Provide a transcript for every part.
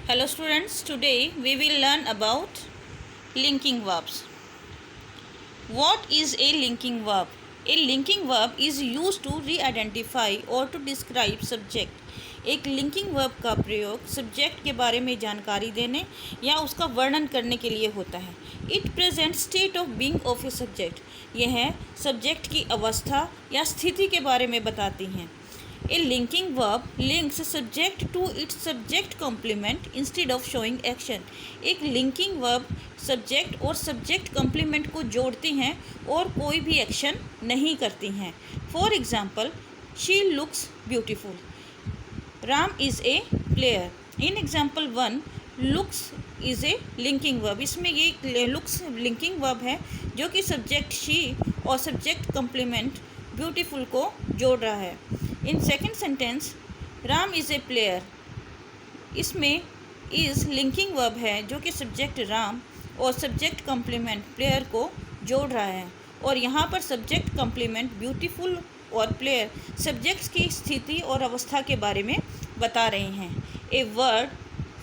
Hello students, today we will learn about linking verbs. What is a linking verb? A linking verb is used to re-identify or to describe subject. एक linking verb का प्रयोग subject के बारे में जानकारी देने या उसका वर्णन करने के लिए होता है. It present state of being of a subject. यह सब्जेक्ट की अवस्था या स्थिति के बारे में बताती हैं. A linking verb links subject to its subject complement instead of showing action. एक linking verb सब्जेक्ट और सब्जेक्ट कम्प्लीमेंट को जोड़ती हैं और कोई भी एक्शन नहीं करती हैं. For example, she looks beautiful. Ram is a player. In example 1, looks is a linking verb. इसमें ये लुक्स लिंकिंग वर्ब है जो कि सब्जेक्ट शी और सब्जेक्ट कम्प्लीमेंट ब्यूटीफुल को जोड़ रहा है. In second sentence, Ram is a player. इसमें इज़ लिंकिंग वर्ब है जो कि सब्जेक्ट राम और सब्जेक्ट कम्प्लीमेंट प्लेयर को जोड़ रहा है. और यहाँ पर सब्जेक्ट कम्प्लीमेंट ब्यूटीफुल और प्लेयर सब्जेक्ट्स की स्थिति और अवस्था के बारे में बता रहे हैं. A word,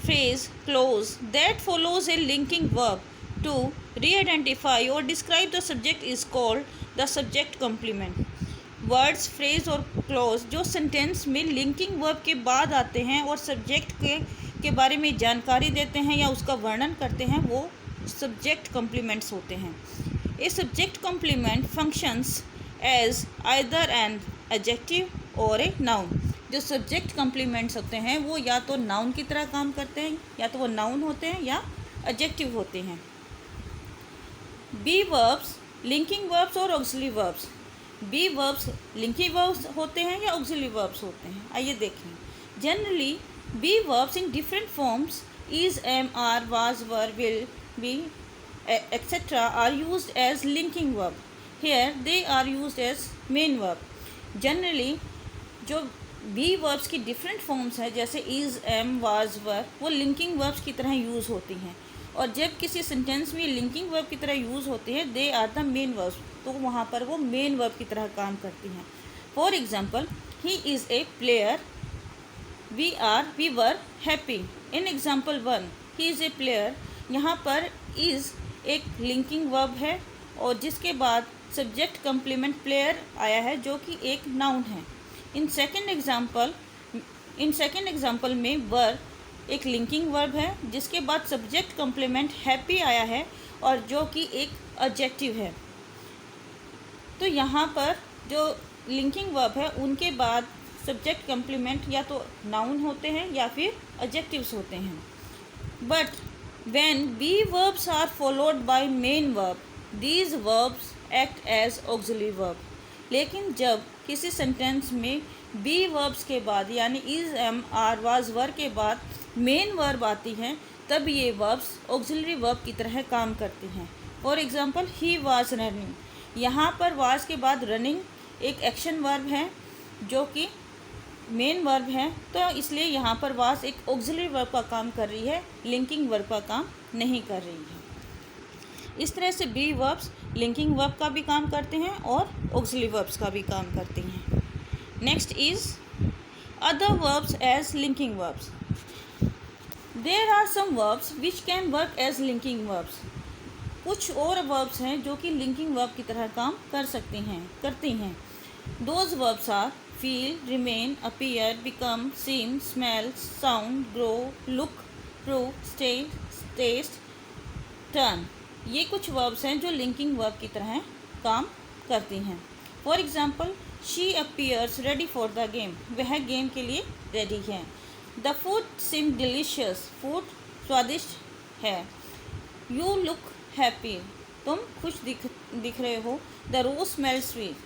phrase, clause that follows a linking verb to reidentify और describe the subject is called the subject complement. Words, phrase और क्लॉज जो सेंटेंस में लिंकिंग वर्ब के बाद आते हैं और सब्जेक्ट के बारे में जानकारी देते हैं या उसका वर्णन करते हैं, वो सब्जेक्ट कम्प्लीमेंट्स होते हैं. A subject complement functions as either an adjective और ए नाउन. जो सब्जेक्ट कम्प्लीमेंट्स होते हैं वो या तो नाउन की तरह काम करते हैं, या तो वो नाउन होते हैं या एडजेक्टिव होते हैं. बी वर्ब्स, लिंकिंग वर्ब्स और auxiliary verbs. Be verbs linking verbs होते हैं या ऑक्सिलरी वर्ब्स होते हैं, आइए देखें. Generally be verbs in different forms is, am, are, was, were, will, be etcetera are used as linking verb. Here they are used as main verb. Generally जो be verbs की different forms है जैसे is, M, was, वर, वो linking verbs की तरह use होती हैं. और जब किसी सेंटेंस में लिंकिंग वर्ब की तरह यूज़ होती है, they are the main verbs, तो वहाँ पर वो मेन वर्ब की तरह काम करती हैं. For example, he is a player, we were happy. In example 1, he is a player, यहाँ पर इज़ एक लिंकिंग वर्ब है और जिसके बाद सब्जेक्ट कम्प्लीमेंट प्लेयर आया है जो कि एक नाउन है. इन सेकेंड एग्जाम्पल में वर एक लिंकिंग वर्ब है जिसके बाद सब्जेक्ट कम्प्लीमेंट हैप्पी आया है और जो कि एक एडजेक्टिव है. तो यहाँ पर जो लिंकिंग वर्ब है उनके बाद सब्जेक्ट कम्प्लीमेंट या तो नाउन होते हैं या फिर एडजेक्टिव्स होते हैं. But when be verbs are followed by main verb, these verbs act as auxiliary verb. लेकिन जब किसी सेंटेंस में बी वर्ब्स के बाद यानी इज़, एम, आर, वाज, वर के बाद मेन वर्ब आती हैं, तब ये वर्ब्स ऑक्सिलरी वर्ब की तरह काम करती हैं. For example, he was running. यहाँ पर वाज के बाद रनिंग एक एक्शन वर्ब है जो कि मेन वर्ब है, तो इसलिए यहाँ पर वाज एक ऑक्सिलरी वर्ब का काम कर रही है, लिंकिंग वर्ब का काम नहीं कर रही है. इस तरह से बी वर्ब्स लिंकिंग वर्ब का भी काम करते हैं और ऑक्सिलरी वर्ब्स का भी काम करती हैं. Next is other verbs as linking verbs. There are some verbs which can work as linking verbs. कुछ और वर्ब्स हैं जो कि लिंकिंग वर्ब की तरह काम करती हैं. Those verbs are feel, remain, appear, become, seem, smell, sound, grow, look, prove, stay, taste, turn. ये कुछ वर्ब्स हैं जो लिंकिंग वर्ब की तरह काम करती हैं. For example, she appears ready for the game. वह गेम के लिए रेडी है. The food seem delicious. Food स्वादिष्ट है. You look happy. तुम खुश दिख रहे हो. The rose smell sweet.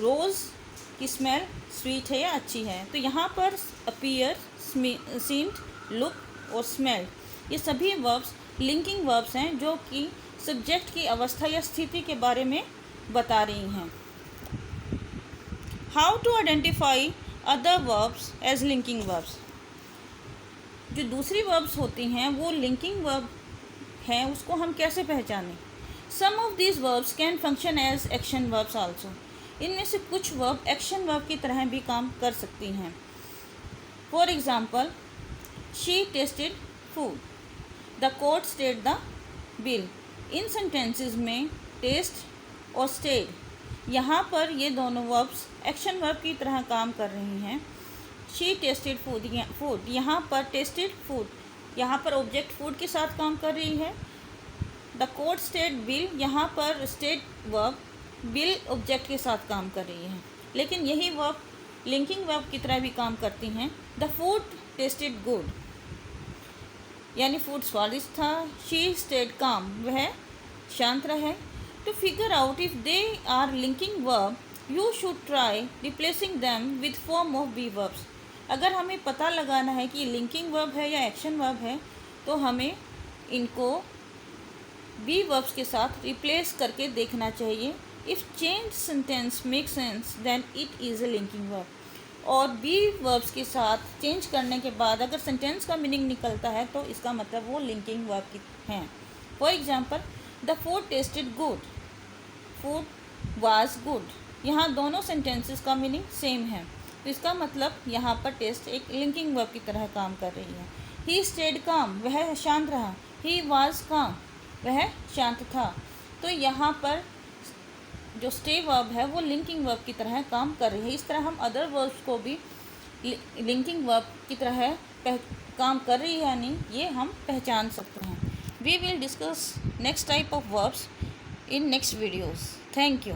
Rose की स्मेल स्वीट है या अच्छी है. तो यहाँ पर अपीयर, सीम्ड, लुक और स्मेल ये सभी वर्ब्स लिंकिंग वर्ब्स हैं जो कि सब्जेक्ट की अवस्था या स्थिति के बारे में बता रही हैं. How to identify other verbs as linking verbs. जो दूसरी वर्ब्स होती हैं वो लिंकिंग वर्ब हैं, उसको हम कैसे पहचानें. Some of these verbs can function as action verbs also. इनमें से कुछ वर्ब एक्शन वर्ब की तरह भी काम कर सकती हैं. For example, she tested food. The court stayed the bill. In sentences में टेस्ट और स्टेड यहाँ पर ये दोनों वर्ब्स एक्शन वर्ब की तरह काम कर रही हैं. शी टेस्टेड फूड यहाँ पर टेस्टेड फूड यहाँ पर ऑब्जेक्ट फूड के साथ काम कर रही है. द कोर्ट स्टेड बिल यहाँ पर स्टेड वर्ब बिल ऑब्जेक्ट के साथ काम कर रही है. लेकिन यही वर्ब लिंकिंग वर्ब की तरह भी काम करती हैं. द फूड टेस्टेड गुड यानी फूड स्वादिष्ट था. शी स्टेड काम वह शांत रहे. To figure out if they are linking verb you should try replacing them with form of be verbs. अगर हमें पता लगाना है कि लिंकिंग वर्ब है या एक्शन वर्ब है तो हमें इनको बी वर्ब्स के साथ रिप्लेस करके देखना चाहिए. If change sentence make sense then it is a linking verb. और बी वर्ब्स के साथ चेंज करने के बाद अगर सेंटेंस का मीनिंग निकलता है तो इसका मतलब वो लिंकिंग वर्ब की हैं. For example the food tasted good, food was good. यहाँ दोनों सेंटेंसेस का मीनिंग सेम है तो इसका मतलब यहाँ पर टेस्ट एक लिंकिंग वर्ब की तरह काम कर रही है. ही स्टेड काम वह शांत रहा. ही वाज काम वह शांत था. तो यहाँ पर जो स्टे वर्ब है वो लिंकिंग वर्ब की तरह काम कर रही है. इस तरह हम अदर वर्ब्स को भी लिंकिंग वर्ब की तरह काम कर रही है या नहीं ये हम पहचान सकते हैं. We will discuss next type of verbs in next videos. Thank you.